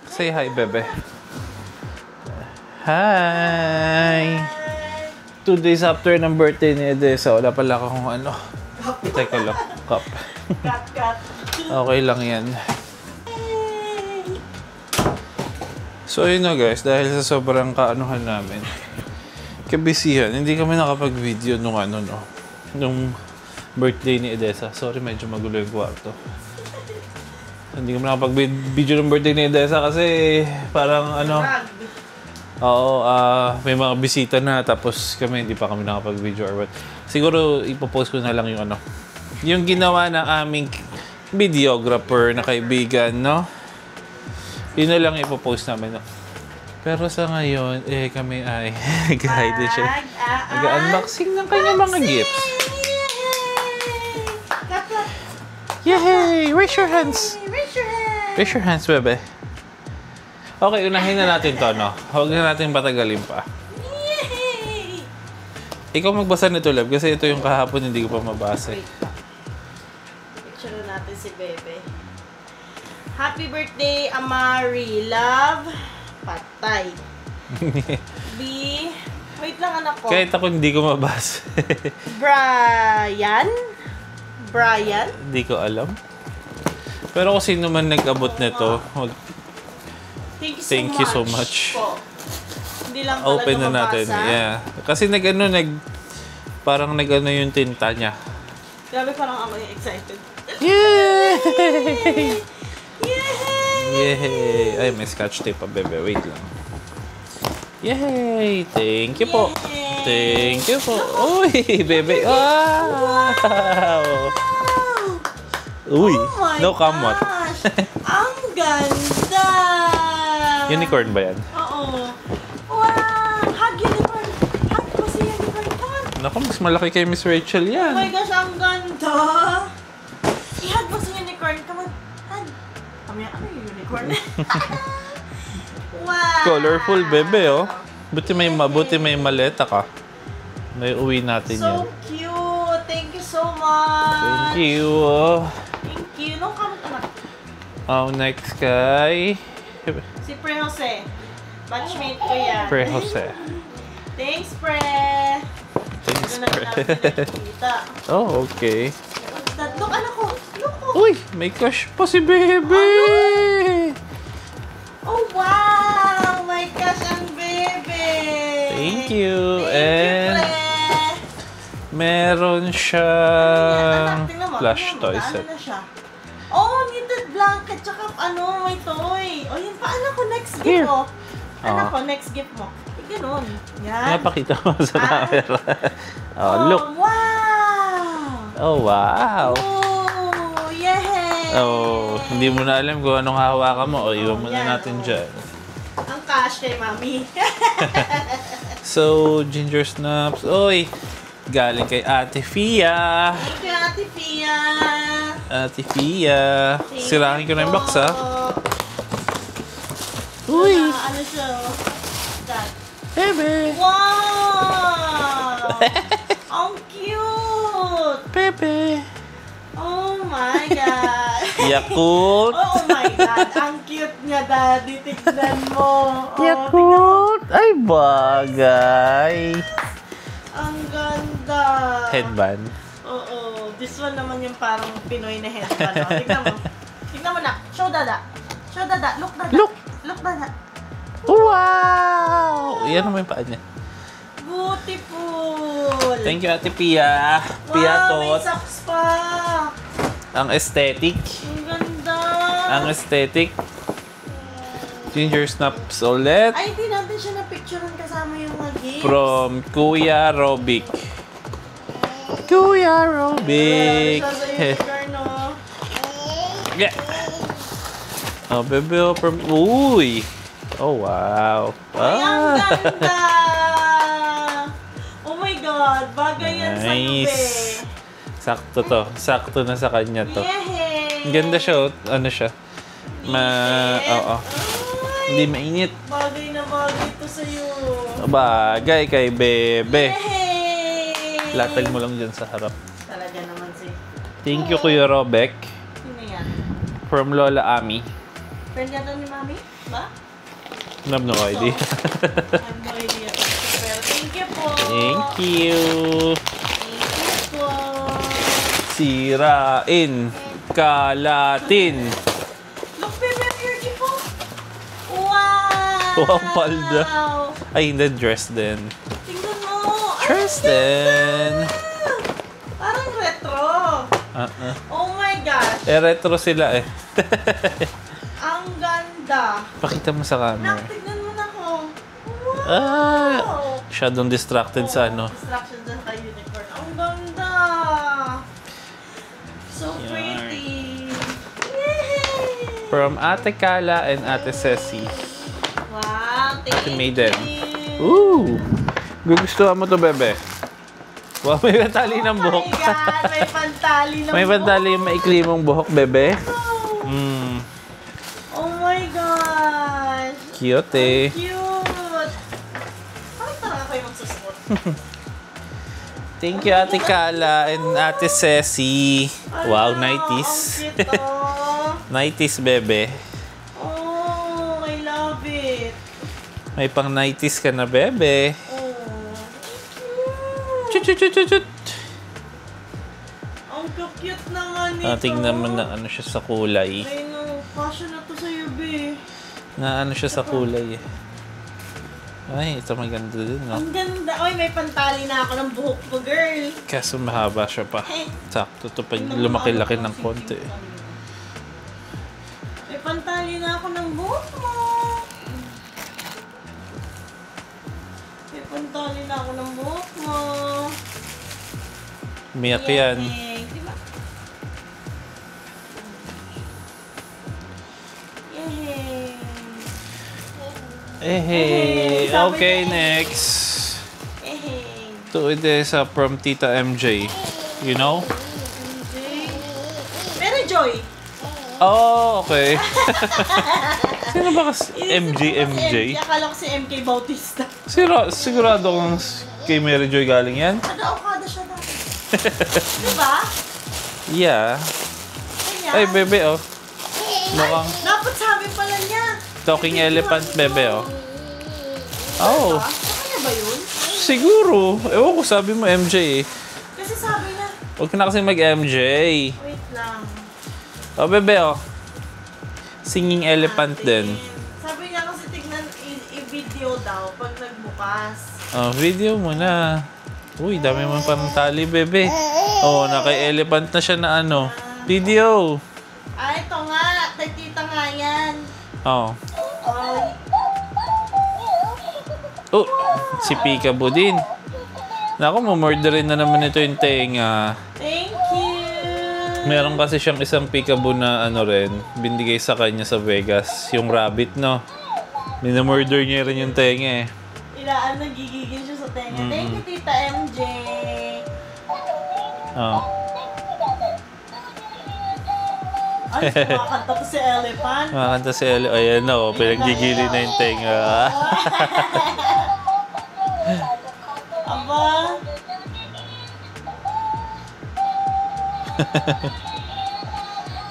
Say hi, bebe. Hi! 2 days after ng birthday ni Edessa, wala pala akong ano. Teka lang, cup. Cut. Okay lang yan. So yun na guys, dahil sa sobrang kaanuhan namin, kabisihan, hindi kami nakapag-video nung ano no, nung birthday ni Edessa. Sorry, medyo magulo yung kwarto. Hindi kami nakapag-video ng birthday ni Edessa kasi parang ano, oo, may mga bisita na tapos kami hindi pa kami nakapag-video or what. Siguro ipopost ko na lang yung ano, yung ginawa ng aming videographer na kaibigan, no? Yun na lang ipopost namin, no? Pero sa ngayon, kami ay nag-hide siya. Nag-unboxing ng kanyang mga gifts. Yay! Raise your hands! Raise your hands, bebe. Okay, unahin na natin to, no? Huwag na natin patagalin pa. Ikaw magbasa nito, Lab, kasi ito yung kahapon hindi ko pa mabasa. Picture natin si Bebe. Happy birthday, Amari. Love, patay. B. Wait lang, anak ko. Kahit ako hindi ko mabasa. Brian? Hindi ko alam. Pero kung sino man nag-abot nito, thank you so much. Hindi lang Open na mabasa. natin. Yeah. Kasi parang nag-ano yung tinta niya. Grabe, parang ako yung excited. Yay! Yay! Yay! Ay, may scotch tape pa, bebe. Wait lang. Yay! Thank you po. Yay! Thank you po. Uy, bebe. Wow! Uy, Oh my no kamot. gosh! Ang ganda! Unicorn ba yan? Oo. Wow! Hug unicorn! Hug ko si unicorn. Come on! Naku, mas malaki kay Miss Rachel Oh yan. my gosh, ang ganda! I-hug mo si unicorn. Come on, hug. Ano yung unicorn? Wow! Colorful, bebe, oh. Buti may maleta ka. May uwi natin yan. So cute! Thank you so much! Thank you. Thank you. Nung kamot anak. Next kay Si Pre Jose. Batchmate ko yan. Pre Jose. Thanks, Pre! Thanks, Ito na Pre. natin nakikita. Oh, okay. Look, anak ko! Look ko! Uy, may cash pa si Bebe! Oh, wow! My gosh, ang bebe! Thank you. Thank And you, Pre! meron Anak, siyang tingnan mo, plush tingnan mo, toy gaano set. na siya? Oh, knitted blanket, tsaka may toy. Oh, yun pa, anak ko, next gift Here. mo. Anak ko, next gift mo. Ganun. Yan. Napakita mo sa camera. Oh, look. Wow! Oh, wow. Oh, yay! Oh, hindi mo na alam kung anong hahawakan mo. O, iwan mo na yan, natin oh. dyan. Ang cash kay Mami. So, ginger snaps. Oy, galing kay Ate Fia. Thank you, Ate Fia. Ate Fia. Thank Sirahin ko na yung box, ha? po. Uy, Ano siya? That. Bebe. Wow! Ang cute! Bebe. Oh my God! Yakult. Oh my God! Ang cute niya, Daddy. Tignan mo. Oh, Yakult. Ay, bagay. ang ganda. Headband. Oo. This one naman yung parang Pinoy na headband. Oh. Tignan mo. Tignan mo na. Show Dada. Show Dada. Look, Dada. Look. Look, Dada. Wow! Yan naman yung paa niya. Beautiful. Thank you, Ate Pia. Pia Wow, may Tot. socks pa. Ang aesthetic. Ang ganda. Ang aesthetic. Ginger snaps ulit. Ay, hindi natin siya na-picturean kasama yung mga gifts. From Kuya Robic. Kuya Robic. Siya sa unicorn, no? Yeah. Oh, bebe. From... Uy. Oh, wow. Ay, ang ganda. Oh my God. Bagay yan sa Nice. Sakto to. Sakto na sa kanya to. Yehey. Ang ganda siya. Ano siya? Oo. Hindi mainit. Bagay na bagay to sa'yo. Bagay kay Bebe. Yehey. Latag mo lang dyan sa harap. Talaga naman si. Thank you, Kuya Robek. Sino yan? From Lola Ami. Friend yata ni Mami? Ba? I have no idea. I have no idea. Pero thank you po. Thank you. Thank you po. Sirain. Kalatin. Look, baby, beautiful. Wow! Wow, palda. Ay, hindi. Dress din. Tingnan mo. Dress din. Parang retro. Oh my gosh. Retro sila eh. Ang ganda. Pakita mo sa camera. Nak, tignan mo na ko. Wow! Masyadong distracted sa ano. Distraction dyan sa unicorn. Ang ganda. So pretty. Yay! From Ate Kala and Ate Ceci. Wow, thank She you. made them. Ooh! Gugustuhan mo to, bebe. Wow, may pantali ng buhok. Oh my God, may pantali ng May pantali yung maikli mong buhok, bebe. Oh my gosh. Cute eh. Cute. Parang talaga kayo magsusuot. Thank you, Ate Kala and Ate Ceci. Wow, Ang 90s. cute oh. 90s, bebe. Oh, I love it. May pang 90s ka na, bebe. Oh. Chut, chut, chut, chut, chut. Ang cute naman nito. Tingnan mo na ano siya sa kulay. Ay no, passion na to sa'yo, be. Na ano siya sa kulay eh. Ay, ito maganda din, no? Ang ganda. Oy, may pantali na ako ng buhok ko, girl. Kaso mahaba siya pa. Sakto to pag lumaki-laki ng konti. May pantali na ako ng buhok mo. May pantali na ako ng buhok mo. Umiyak yan. Diba? Yay! Hey, Sabi okay, niya, next. Yay! Ito is from Tita MJ. You know? Mary Joy! Oh, okay. Sino ba kasi MJ? Akala ko si MK Bautista. Sigurado kung kay Mary Joy galing yan? Kada-okada siya dati. Diba? Yeah. Kanya? Ay, bebe, oh. Mukhang Dapat sabi pala niya. talking elephant, bebe, oh. Oh, Sa kanya ba yun? siguro. Ewan ko, sabi mo MJ eh. Kasi sabi niya, Huwag ka na kasi mag-MJ. wait lang. Oh, bebe, oh. Singing elephant din. Sabi niya kasi tignan, i-video daw pag nagbukas. Oh, video mo na. Uy, dami mo parang tali, bebe. Oh, naka-elephant na siya na ano. Video. Ah, ito nga. Kay tita nga yan. Oh. Oh, Oh, si Peekaboo din. Naku, mamorderin na naman ito yung tenga. thank you. Meron kasi siyang isang Peekaboo na ano rin, binigay sa kanya sa Vegas. Yung rabbit, no? Minamorder niya rin yung tenga eh. Ilaan nagigigil siya sa tenga. Thank you, Tita MJ. Oh. Ay, kumakanta to si Elephant. Makakanta si Ellie. Ayan na, oh. Pinaggigili na yung tenga. Aba.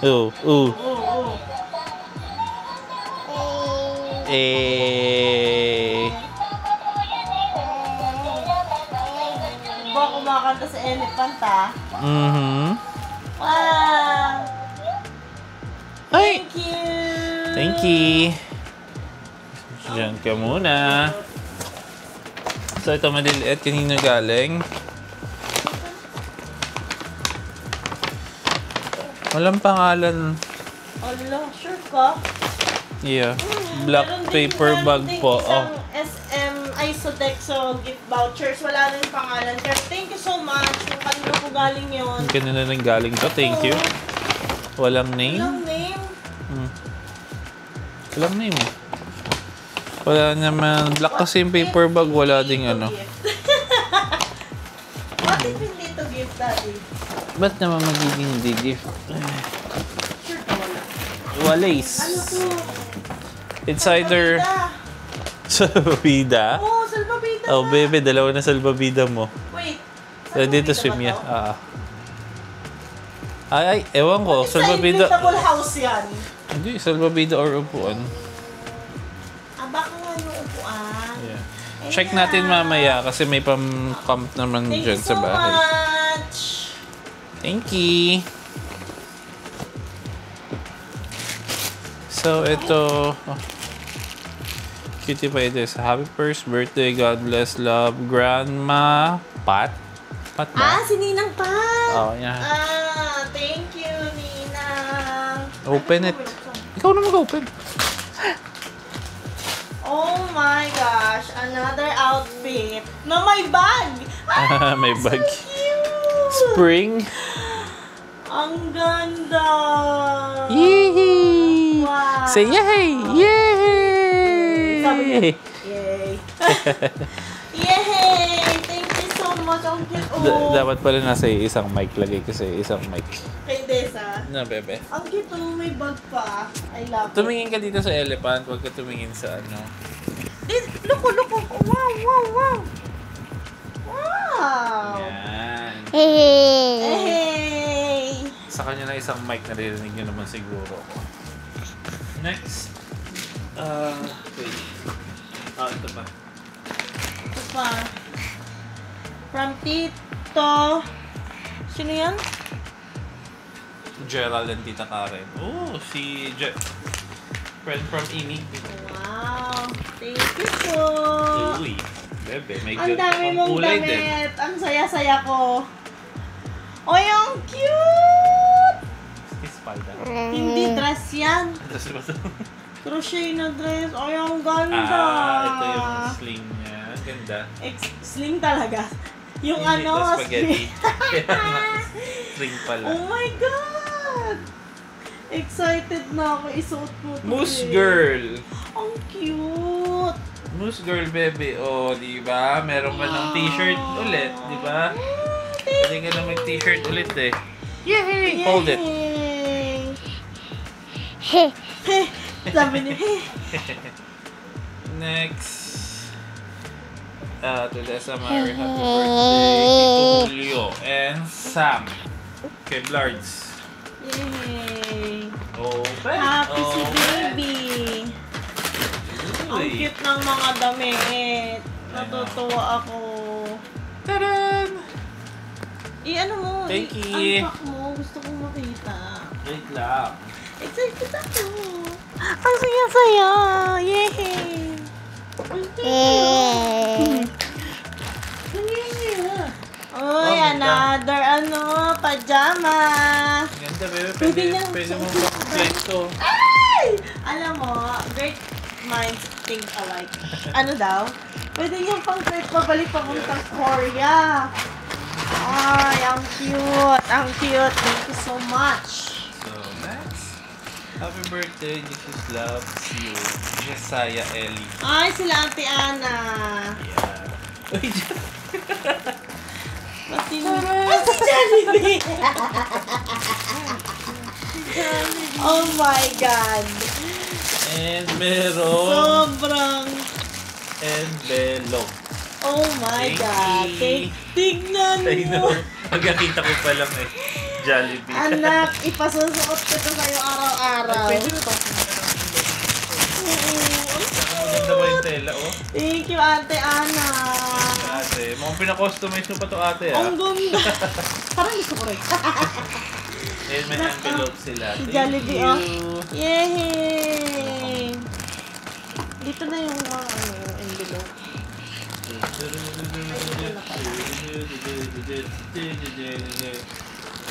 Oh, oh. Oo. Eh. Ba, kumakanta si Elephant, ah. Wow. Ay! Thank you. Thank you. Diyan ka muna. So, ito maliliit. Kanino galing? Walang pangalan. Ala, sure ka? Yeah. Black paper bag po. Isang Oh. SM Isodexo gift vouchers. Wala rin pangalan. Pero thank you so much. Kung kanino po galing yun. Kanina nang galing to. Thank you. Walang name? Walang name. Walang name. Wala naman. Black kasi yung paper bag. Wala ding ano. What if hindi to gift, Daddy? Ba't naman magiging hindi gift? Sure ka wala. Walis. Ano to? It's either salbabida. Oo, salbabida Oh, na. bebe, dalawa na salbabida mo. Wait. Dito salbabida swim ba yan. to? Ay, ewan ko. Sa Salbabida. inflatable house yan. Hindi, salbabida or upuan. Baka nga yung upuan. Yeah. Ayan. Check natin mamaya kasi may pam-camp naman Thank dyan you sa so bahay. much. Thank you. So, ito... Oh. Cutie pa ito. Happy first birthday. God bless, love. Grandma Pat? Pat ba? Si Ninang Pat. Oh, yan. Thank you, Ninang. Open it. Ikaw na mag-open. Oh my gosh, another outfit. Na may bag. May bag. So cute. Spring. Ang ganda. Yee! Wow. Say yay! Yay! Sabi niya, yay. Yay! Thank you so much. Ang cute. Dapat pala nasa isang mic lagay kasi isang mic. Kay Desa. Na, bebe. Ang cute. May bag pa. I love it. Tumingin ka dito sa elephant, huwag ka tumingin sa ano. Look. Wow. Wow. Yan. Hey. Sa kanya na isang mic, naririnig nyo naman siguro. Next. Wait. Ito pa. Ito pa. From Tito. Sino yan? Gerald and Tita Karen. Oh, si friend from Inig. Wow. Thank you po. Uy, bebe, may Ang good dami akong mong kulay din. damit. Ang saya-saya ko. Oy, ang cute! Spider. Hindi dress yan. Tapos ba ito? Crochet na dress. Oy, ang ganda. Ito yung sling niya. Ganda. Sling talaga. Yung Hindi ano, ito spaghetti. Sling pala. Oh my God! Excited na ako. Isuot mo to. Moose Girl. Ang cute. Moose Girl, baby. Oh, di ba? Meron ka ng t-shirt ulit, di ba? Pwede ka na mag-t-shirt ulit eh. Yay! Hold it. Sabi niya, Next. To Desa Mary, happy birthday. Tito Julio and Sam. Kay Blards. Yay! Open. Happy si Open. baby. Ang Uy. cute ng mga damit. Natutuwa ako. Taran! Ano mo? Thank you. Unpack mo. Gusto kong makita. Wait lang. Excited ako. Ang saya-saya. Yay! Ang cute. Uy, another pajama. Ganda, bebe. Pwede niyang Pwede mo suot. kompleto. Ay! Alam mo, great minds think alike. Ano daw? Pwede niyang pang-trip pabalik papuntang Korea. Ay, ang cute. Ang cute. Thank you so much. So, next. Happy birthday, Jesus loves you. Jesiah Ellie. Ay, sila Ate Ana. Yeah. Uy, Pati si Jollibee. Oh my God. and meron Sobrang. envelope. Oh my Thank God. you. Tignan I know. mo. Pagkakita ko pa lang eh. Jollibee. Anak, ipasusuot ko to sa'yo araw-araw. Pwede na tapos na maganda ba yung tela, oh? Thank you, Ate Ana. Ate, mukhang pinakustomize mo pa to ate, ah. Ang ganda. Parang gusto ko rin. And may envelope sila. Si Thank Jollibee, you. oh. Yay! Dito na yung envelope.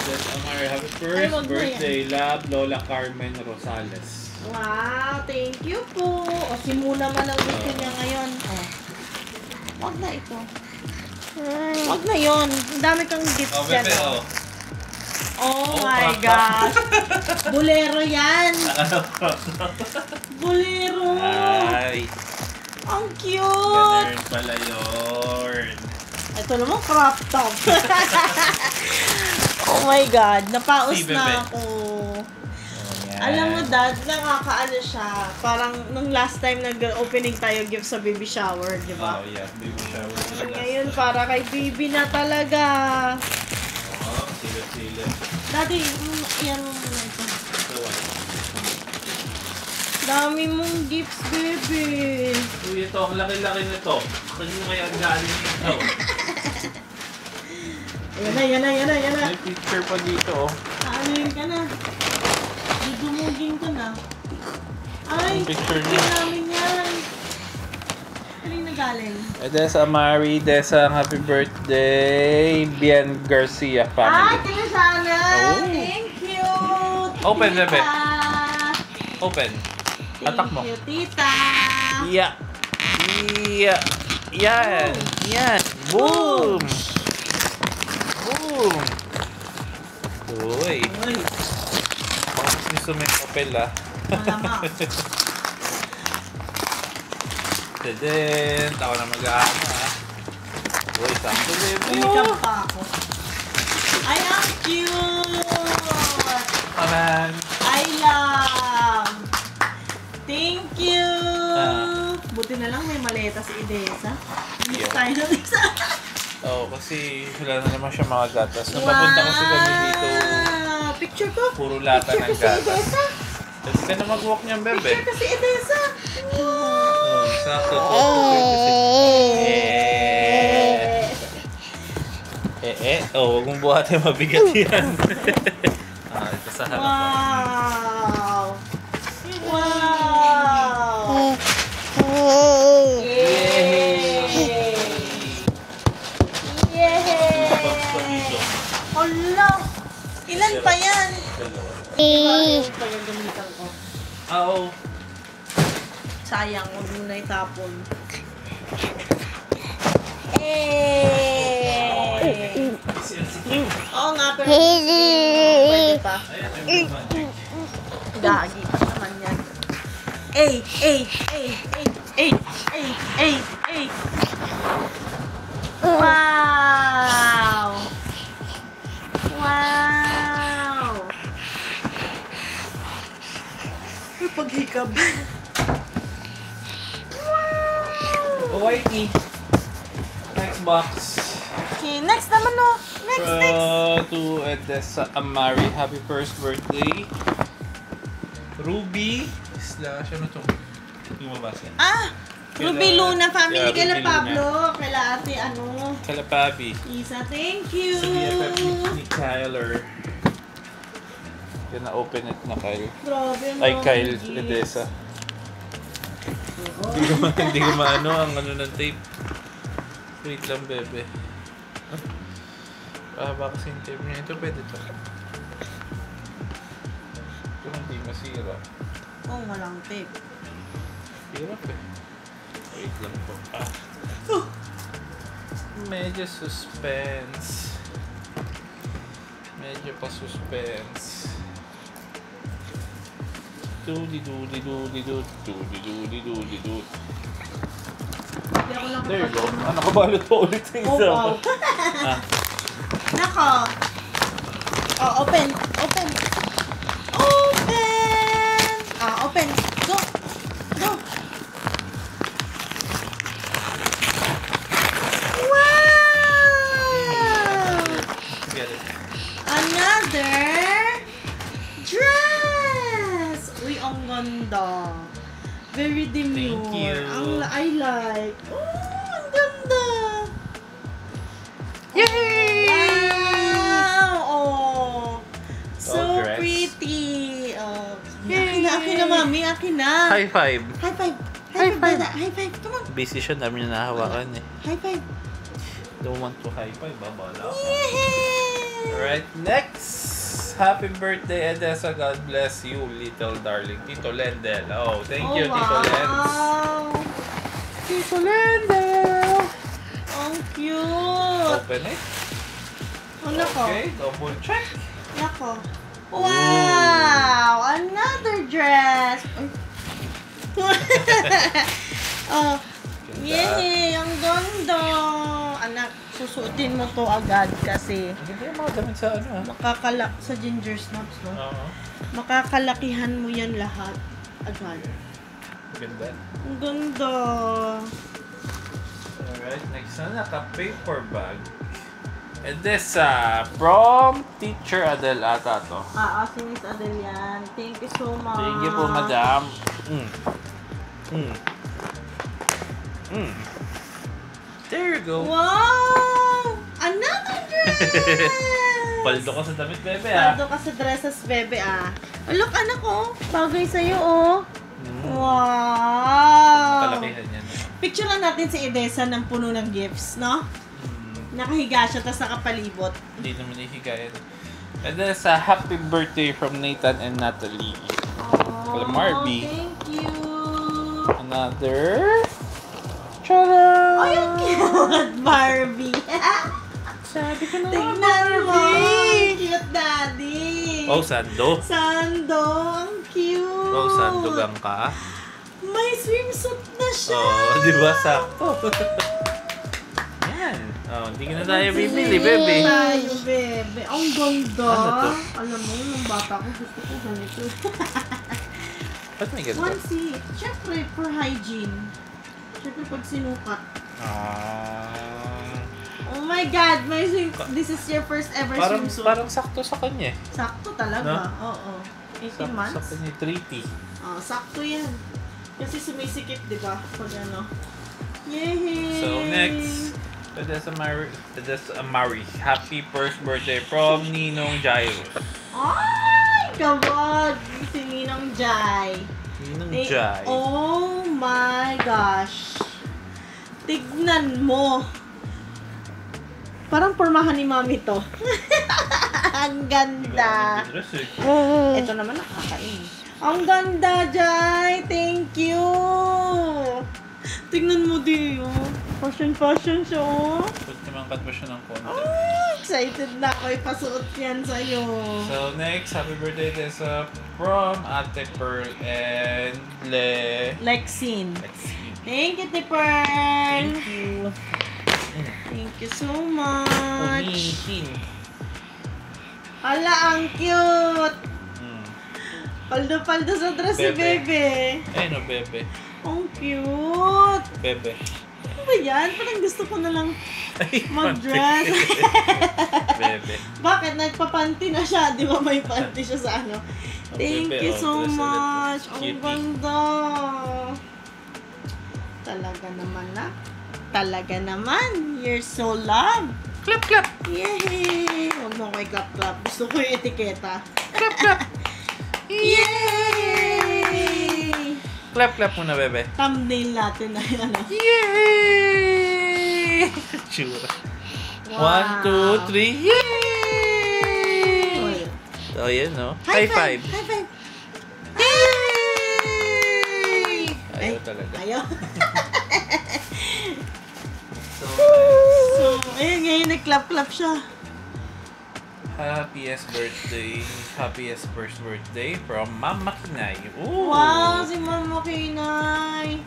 That's Amar. Happy Ay, first wag na birthday, love, Lola Carmen Rosales. Wow, thank you po. O, si Muna man ang gusto niya ngayon. Oh. Wag na ito. Wag na yon. Ang dami kang gifts Oh, dyan. bebe, oh. Oh my gosh. Bolero yan. Bolero. Ay, Ang cute. ganun pala yun. Ito naman, crop top. Oh my God. Napaus Si Bebe. na ako. Alam mo, Dad, nakakaano siya. Parang nung last time nag-opening tayo gift sa baby shower, di ba? Oh, yeah. Baby shower. Ngayon, para kay baby na talaga. Oh, sila-sila. Daddy, yan mo muna ito. So, Dami mong gifts, baby. Uy, ito. Ang laki-laki nito. Kanina kaya galing ito. Yan na. May picture pa dito, oh. Ano ka na? Dudumugin ko na. Ay, Yung picture picture niya. namin yan. Kaling nagaling. Desa Amari, Desa, happy birthday. Bien Garcia Ay, family. tingnan sana. Oh. Thank you. Open, tita. bebe. Open. Atak mo. Thank you, tita. Yeah. Yeah. Yan. Yan. Boom. Boom. Uy. Uy, Bakit gusto may papel, ah? malamang. Tadin. Ako na mag-aano, ah. Uy, sakto, baby. Umikap pa ako. Ay, ang cute. Aman. I love. Thank you. Buti na lang may maleta si Idesa. Hindi Yeah. tayo na isa. Oo, kasi wala na naman siya mga gatas. Nung papunta kasi kami dito, Picture ko. puro lata Picture ng ko si gatas. Idesa. Pwede ka na mag-walk niyan, bebe. Picture ko si Idesa. Wow. Sakto. Huwag mong buhatin, mabigat yan. Ito sa harap. Wow. Wow. Yay! Yay! Hala! Ilan pa yan? Ilan pa yung gamitan ko? Oo. Sayang, huwag mo na itapon. Eh! Oo nga, pero pwede pa. Gagi pa naman yan. Eh! Wow! Wow! May paghikab. Whitey. Next box. Okay, next naman no. Next. To Edessa Amari. Happy first birthday. Ruby. Ano to? Yung mabasa. Ruby Luna family. Yeah, Kaila Ruby Pablo. Kaila ate Kalapabi. Isa, thank you. Sa BFF ni Kyler. Yan na open it na Kyle. Grabe Ay, mga Kyle gifts. Edessa. Hindi ko maano ang ano ng tape. Wait lang, bebe. Baka kasi yung tape niya. Ito pwede to. Ito hindi masira. Oh, walang tape. Hirap eh. Wait lang po. Medyo suspense. Medyo pa suspense. Doody-doody-doody-doody. Hindi ako lang There you go. Nakabalot pa ulit sa isa. Oh, wow. Nako. Oh, open. Open. Open. Go. Wow! Get it. Another dress! Uy, ang ganda. Very demure. Thank you. I like. Oh, ang ganda. Yay! Wow! Oh, so dress. pretty. Oh, akin na, mami. Akin na. High five. High five. High five. High five. Come on. Busy siya. Dami niya nahawakan eh. High five. Don't want to high five. Babala. Yay! Alright, next. Happy birthday, Edessa. God bless you, little darling. Tito Lendel. Oh, thank you, Tito Lens. Tito Lendel! Ang cute! Open it. Ano ko? Okay, double check. Nako. Wow! Another dress! Oh, yay! Ang ganda! Anak, susuotin mo to agad kasi Hindi yung mga damit sa ano, ha? makakalak sa ginger snaps, no? Oo. Makakalakihan mo yan lahat agad. Ganda. Ang ganda! Alright, next na naka-paper bag. Edessa from Teacher Adele ata to. Si Miss Adele yan. Thank you so much. Thank you po, madam. There you go. Wow! Another dress! Paldo ka sa damit, bebe, ah. Paldo ka sa dresses, bebe, ah. Oh, look, anak, oh. Bagay sa'yo, oh. Wow! Kalakihan yan. Picture lang natin si Edessa ng puno ng gifts, no? Nakahiga siya, tapos nakapalibot. Hindi naman ihigayan. And then sa happy birthday from Nathan and Natalie. Oh, Marby. thank you. Another. Tada! Oh, yung cute, Barbie. Sabi ko na Tingnan mo. Cute, daddy. Oh, sando. Sando, ang cute. Oh, sandogang ka. May swimsuit na siya. Oh, di ba? Sakto. Yan. Oh, hindi ka na tayo bibili, bebe. Tayo, bebe. Ang ganda. Ano to? Alam mo, nung bata ko, gusto ko ganito. Ba't may ganito? Onesie. Siyempre, for hygiene. Siyempre, pag sinukat. Oh my God, my this is your first ever swimsuit. Parang sakto sa kanya. Sakto talaga. Oo. 18 months? Sa kanya, 3T. Oh, sakto yan. Kasi sumisikip, di ba? Pag ano. Yay! So, next. That's a Mari. Happy first birthday from Ninong Jairus. Ay! Kabag! Si Ninong Jai. Ninong Jai. Oh my gosh. Tignan mo. Parang pormahan ni mami to. Ang ganda. Ito naman nakakainis. Ang ganda, Jai. Thank you. Tignan mo di, oh. Fashion siya, oh. Pwede naman cut mo siya ng konti. Oh, excited na ako. Ipasuot yan sa'yo. So, next, happy birthday this from Ate Pearl and Lexine. Lexine. Thank you, Tipper. Thank you. Thank you so much. Umihin. Hala, ang cute. Paldo-paldo sa dress si Bebe. Ay, no, Bebe. Ang cute. Bebe. Ano ba yan? Parang gusto ko na lang mag-dress. Bebe. Bakit? Nagpapanty na siya. Di ba may panty siya sa ano? Thank Bebe, you so dress ulit. much. Ang Cutie. ganda. Talaga naman na. Talaga naman. You're so loved. Clap, clap. Yay! Huwag mo ko i-clap-clap. Gusto ko yung etiketa. Clap, clap. Yay! Clap, clap muna, Bebe. Thumbnail natin na yan. Ano. Yay! Tsura. Wow. 1, 2, 3. Yay! So, yan, no? High five. High five! Yay! Ayaw talaga. Ayaw. So, So, ayun ngayon, nag-clap-clap siya. happiest first birthday from Mama Kinay. Ooh. Wow, si Mama Kinay.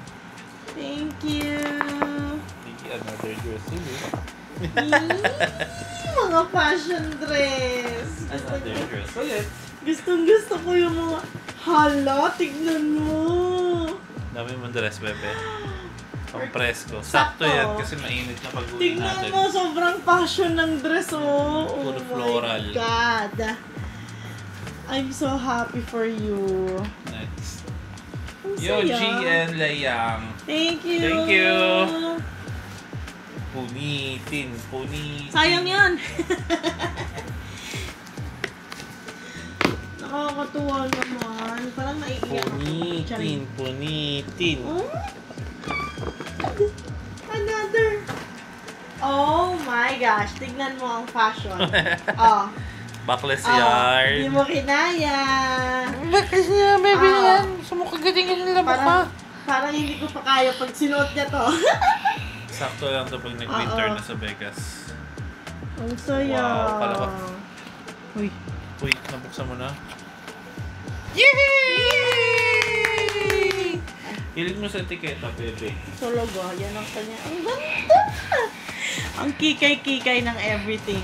Thank you. Another dress ulit. Mga fashion dress. Another dress ulit. Gustong-gusto ko yung mga... Hala, tignan mo. Dami mong dress, Bebe. Pang presko. Sakto. Sakto yan kasi mainit na pag-uwi Tignan natin. mo, sobrang fashion ng dress, oh. Puro Oh floral. my God. I'm so happy for you. Next. Ang Yoji saya. and Layang. Thank you. Thank you. Punitin. Sayang yan. Nakakatuwa naman. Parang naiiyak ako. Punitin. Oh? Another. Oh my gosh. Tignan mo ang fashion. Oh. Backless Oh. yarn. Hindi mo kinaya. Backless yarn, baby Ah. yan. Sumukagatingin nila Parang hindi ko pa kaya pag sinuot niya to. Sakto lang to pag nag-winter na sa Vegas. Ang saya. Wow, pala ba? Uy. Uy, nabuksan mo na. Yay! Hilig mo sa etiketa, bebe. Talaga, yan ang kanya. Ang ganda! Ang kikay-kikay ng everything.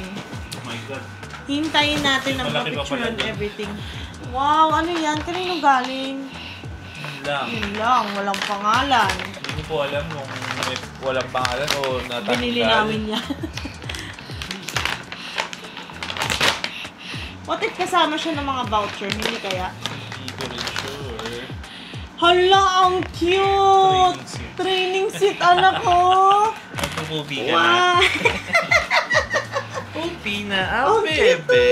Oh my God. Hintayin natin ang Malaki pa picture pala and dun. everything. Wow, ano yan? Kanino galing? Yun lang. Yun lang, walang pangalan. Hindi ko po alam kung may walang pangalan o natanggal. Binili namin yan. What if kasama siya ng mga voucher? Hindi kaya? Hindi ko rin sure. Hala, ang cute! Training Training seat, anak ko! Magpupupi ka na. Wow! Pupi na, Ang cute, bebe.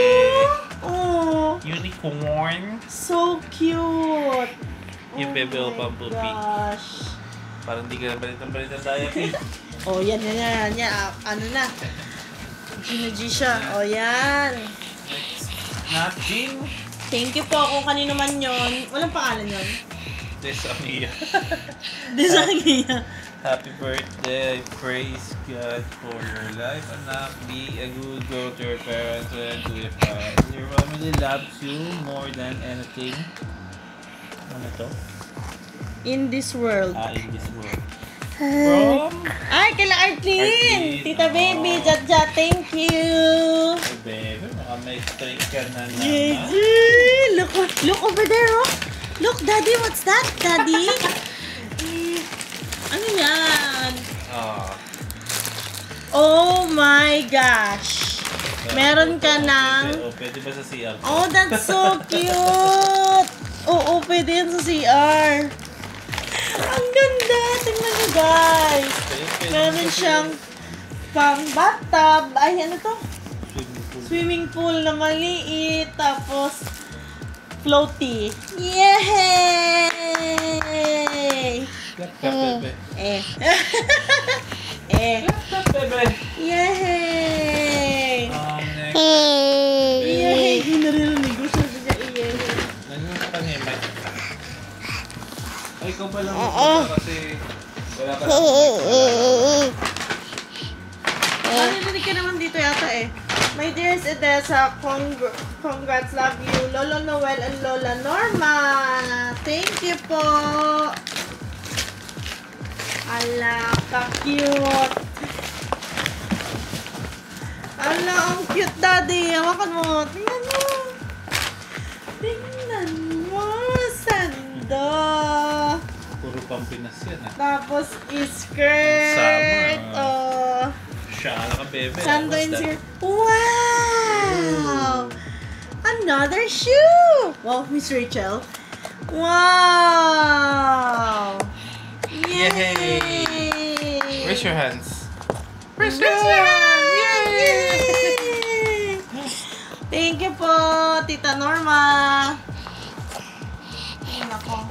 oh! Unicorn. So cute! Yung bebe o my pampupi. gosh! Parang di ka na balitan tayo. Oh, yan. Ano na? G siya. Oh, yan. Nothing. Thank you po kung kanino man yon. Walang pangalan yon. Desamia. Desanya. Happy birthday. Praise God for your life, anak. Be a good girl to your parents and to your family. Your family loves you more than anything. Ano to? In this world. In this world. From? Ay, kila Artlene! Artlene. Tita Baby, Jadja, thank you! Hey, baby, baka may straight ka na naman. Gigi! Look over there, oh! Look, Daddy, what's that, Daddy? Ano yan? Oh my gosh! Meron ka ng... Pwede ba sa CR? Oh, that's so cute! Oo, pwede yan sa CR. Ang ganda! Tingnan nyo, guys! Meron siyang pang bathtub. Ay, ano to? Swimming pool na maliit. Tapos, floaty. Yay! Bebe. Bebe. Yay! Next. Yay! Hindi narinig ko siya niya. Yay! Ano ka kanina? Ay, ikaw ba lang magpunta kasi wala ka lang. Narinig ka naman dito yata eh. My dearest Edessa, congrats, love you. Lola Noel and Lola Norma. Thank you po. Ala, ka-cute. Ala, ang cute, Daddy. Hawakan mo. Tingnan mo. Tingnan mo. Sando. Puro Pampinas yan ah. Tapos, skirt. Summer, Oh. Siya ka, bebe. Sando What's in that? skirt. Wow! Another shoe! Wow, Miss Rachel. Wow! Yay! Raise your hands. Raise your hands! Yay! Thank you po, Tita Norma. Ay, nako.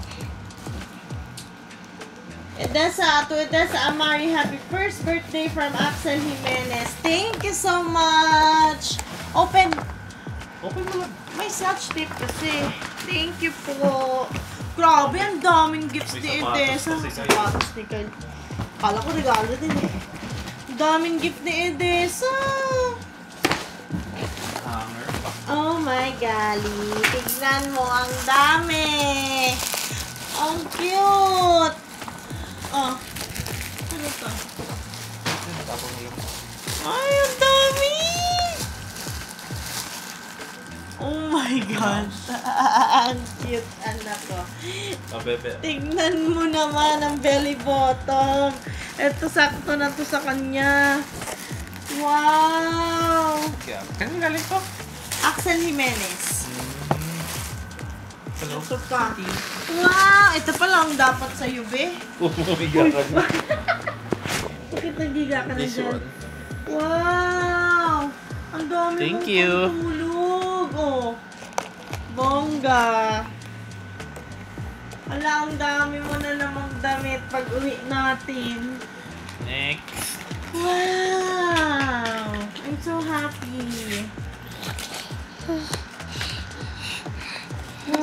To Edessa Amari, happy first birthday from Axel Jimenez. Thank you so much. Open mo lang. May scotch tape kasi. Thank you po. Grabe, ang daming gifts May ni sapatos Edessa. kasi kayo. Sapatos ni Kyle. Kala ko regalo din eh. Ang daming gift ni Edessa. Hanger pa. Oh my golly. Tignan mo, ang dami. Ang cute. Oh. Ano to? Ay, ang dami. Oh my God. Ang cute. Ano to? Bebe. Tignan mo naman ang belly button. Ito, sakto na to sa kanya. Wow. Kaya galing to? Axel Jimenez. Hello? Ito pa. Wow! Ito pa lang dapat sa'yo, be. Umiga ka na. Bakit nagiga ka na This dyan? one. Wow! Ang dami Thank mong you. pantulog. Oh. Bongga. Hala, ang dami mo na namang damit pag uwi natin. Next. Wow! I'm so happy.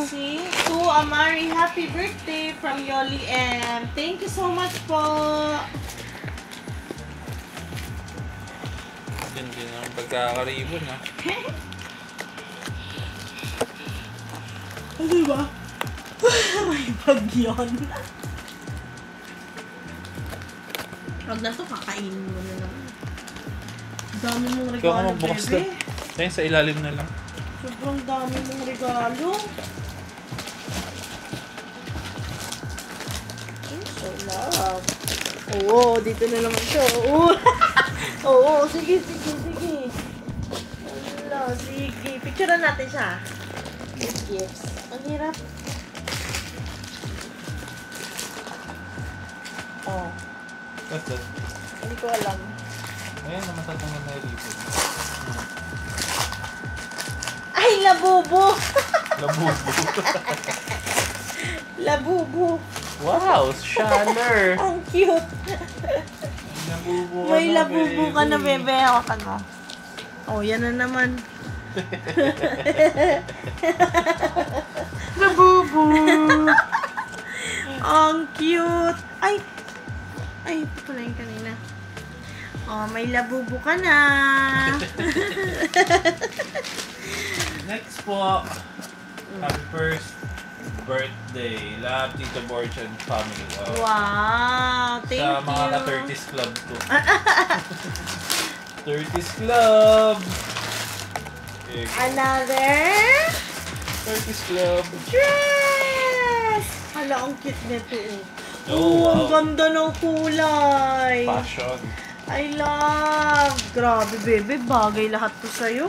See? To Amari, happy birthday from Yoli M. Thank you so much po. Ganda ng pagkakaribon ha. Ano ba? May bag yun. Pag na to, kakainin mo na naman. Dami mong Ikaw ka regalo, magbukas bebe. na. Kaya sa ilalim na lang. Sobrang dami mong regalo. So love. Oo, dito na naman siya. Oo. Oo, sige. Wala, sige. Picturean natin siya. With gifts. Ang hirap. What's that? Hindi ko alam. Ayan, namatatanggal na yung ribbon. Ay, labubo! Labubo. Labubo. Wow, shaller. Ang cute. Labubo ka May na, labubo ka na, bebe. Ako ka no. Oh, yan na naman. Labubo. Ang cute. Ay, ito pala yung kanina. Oh, may labubo ka na. Next po, happy first birthday. Love, Tito Borch and family. Wow, thank you. Sa mga ka-30s club ko. 30s club! Another 30s club. dress! Hala, ang cute nito. Oh, Ang wow. ganda ng kulay. Fashion. I love. Grabe, baby. Bagay lahat to sa'yo.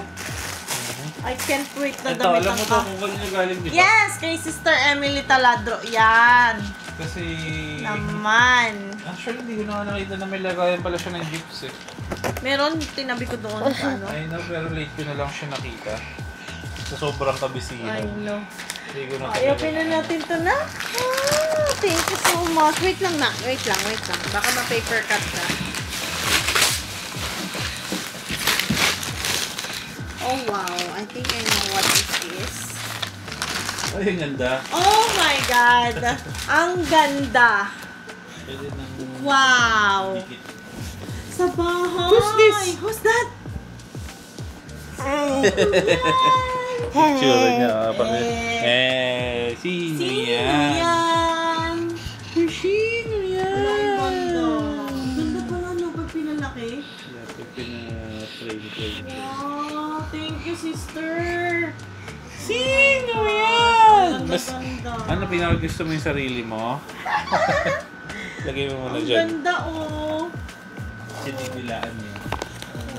I can't wait na Ito, damit alam ang mo to kung kanino galing, di ba? Yes! Kay Sister Emily Taladro. Yan. Kasi... Naman. Actually, hindi ko na nakita na may lagayan pala siya ng gifts eh. Meron, tinabi ko doon sa ano. I know, pero late ko na lang siya nakita. Sa sobrang I kabisihan. know. Hindi ko na Ay, open na natin to na. Thank you so much. Wait lang na. Wait lang. Baka ma-paper cut ka. Oh, wow. I think I know what this is. Ay, ang ganda. Oh my God. Ang ganda. Pwede nang... Wow. dikit. Sa bahay. Who's this? Who's that? Picture niya. Sino Sino yan? yan? Sino yan? Ang ganda. Ang ganda pala no, pag pinalaki. Frame. Wow, thank you, sister. Sino yan? Ang Mas, ganda. ano pinakagusto mo yung sarili mo? Lagay mo muna Ang dyan. ganda, oh. Sinibilaan niya.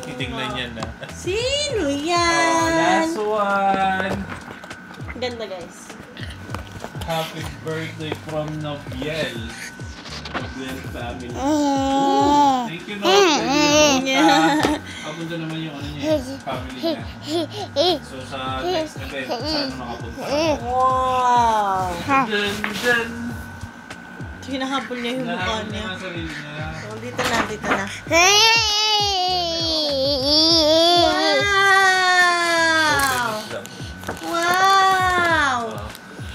Titingnan niya na. Sino Oh, yan? last one. Ang ganda, guys. Happy birthday from Nobiel. Nobiel family. Thank you, Nobiel. Kapunta naman yung ano niya, family niya. So sa next event, saan makapunta? Wow. Dun. Hinahabol niya yung mukha Nahabol niya. niya ang sarili niya. Oh, dito na. Wow!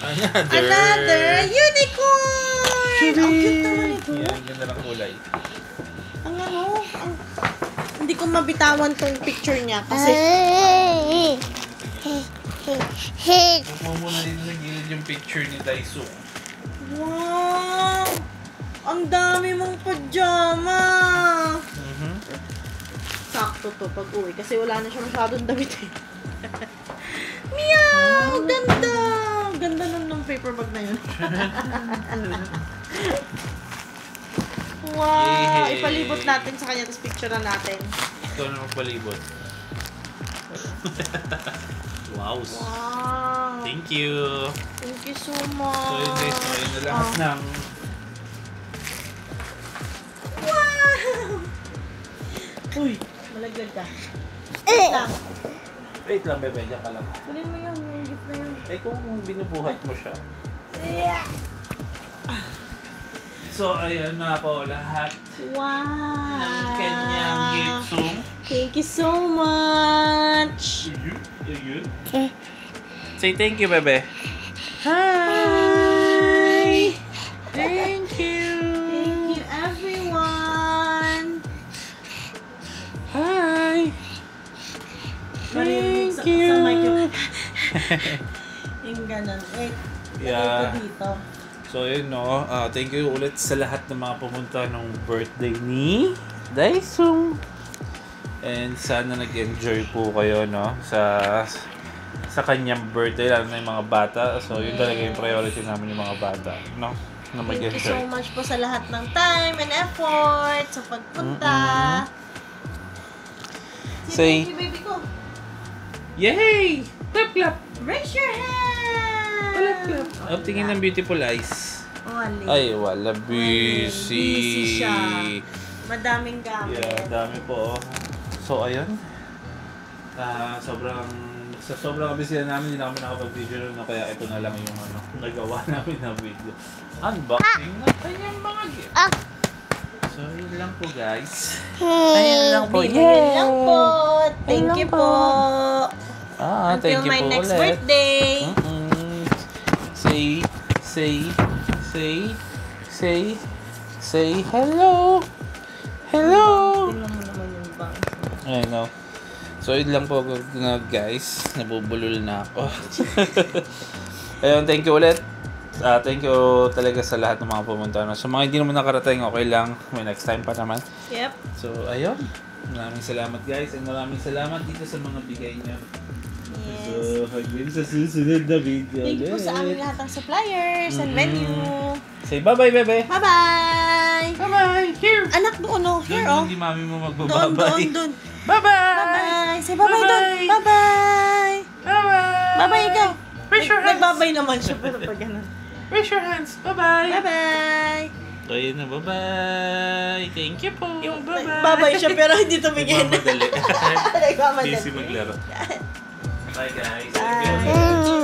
Another unicorn! Ang cute naman ito. Yan, ganda ng kulay. Ang hindi ko mabitawan tong picture niya kasi Huwag mo muna dito sa gilid yung picture ni Daiso. wow! Ang dami mong pajama! Sakto to pag uwi kasi wala na siya masyadong damit eh. Meow! Ganda! Ganda nun ng paper bag na yun. Wow! Yay! Ipalibot natin sa kanya tapos picture na natin. Ikaw na magpalibot. Wow. Wow! Thank you. Thank you so So much! yun guys, so yun na lahat ng... Wow! Uy! Malaglag ka. Wait lang. Wait lang, bebe. Diyan ka lang. Kunin mo yun. Yung gift na yun. Eh kung binubuhat mo siya. Yeah. So ayan na po lahat Wow! ng kanyang gifts. Thank you so much! Yun. Say thank you, bebe. Hi! Thank you. Thank you, everyone! Hi. Maririnig Thank you. Sa mic yung... yung ganun. Wait. Yeah. Lagay ko dito. So yun no, thank you ulit sa lahat ng mga pumunta ng birthday ni Daisung. And sana nag-enjoy po kayo no sa kanyang birthday, lalo na yung mga bata. So yun talaga yung priority namin, yung mga bata, no? Na Thank you so mag-enjoy. much po sa lahat ng time and effort sa pagpunta. Say- Thank you, baby ko. Yay! Clap, clap! Raise your hand! Clap, clap! Oh, tingin ng beautiful eyes. Wali. Ay, wala. Busy. Busy siya. Madaming gamit. Yeah, dami po. So, ayun. Sa sobrang kabisihan namin, hindi na kami nakapag-video nun, kaya ito na lang yung nagawa namin na video. Unboxing natin yung mga gift. So, yun lang po, guys. Ayun lang po. Yun lang po. Thank you po. Thank you my po next ulit. birthday. Say hello. Hello. Tingnan mo naman yung bank. I know. So, yun lang po, guys. Nabubulol na ako. Ayun, thank you ulit. Thank you talaga sa lahat ng mga pumunta. Sa mga hindi naman nakarating, okay lang. May next time pa naman. Yep. So, ayun. Maraming salamat, guys. And maraming salamat dito sa mga bigay niyo. Yes. So, hanggang sa susunod na video. Thank you po sa aming lahat ng suppliers and venue. Say bye-bye, bebe. Bye-bye! Bye-bye. Here. Anak doon, oh. Here, Doon, oh. hindi mami mo magbababay. Doon. Bye-bye. Bye-bye. Say bye-bye doon. Bye-bye. Bye-bye. Bye-bye ikaw. Raise your hands. Nagbabay naman siya, pero pag ganun. Raise your hands. Bye-bye. Bye-bye. Ayun na, bye-bye. Thank you po. Bye-bye. Bye-bye siya, pero hindi tumigil. Nagmamadali. Nagmamadali. Busy maglaro. Bye, guys. Bye.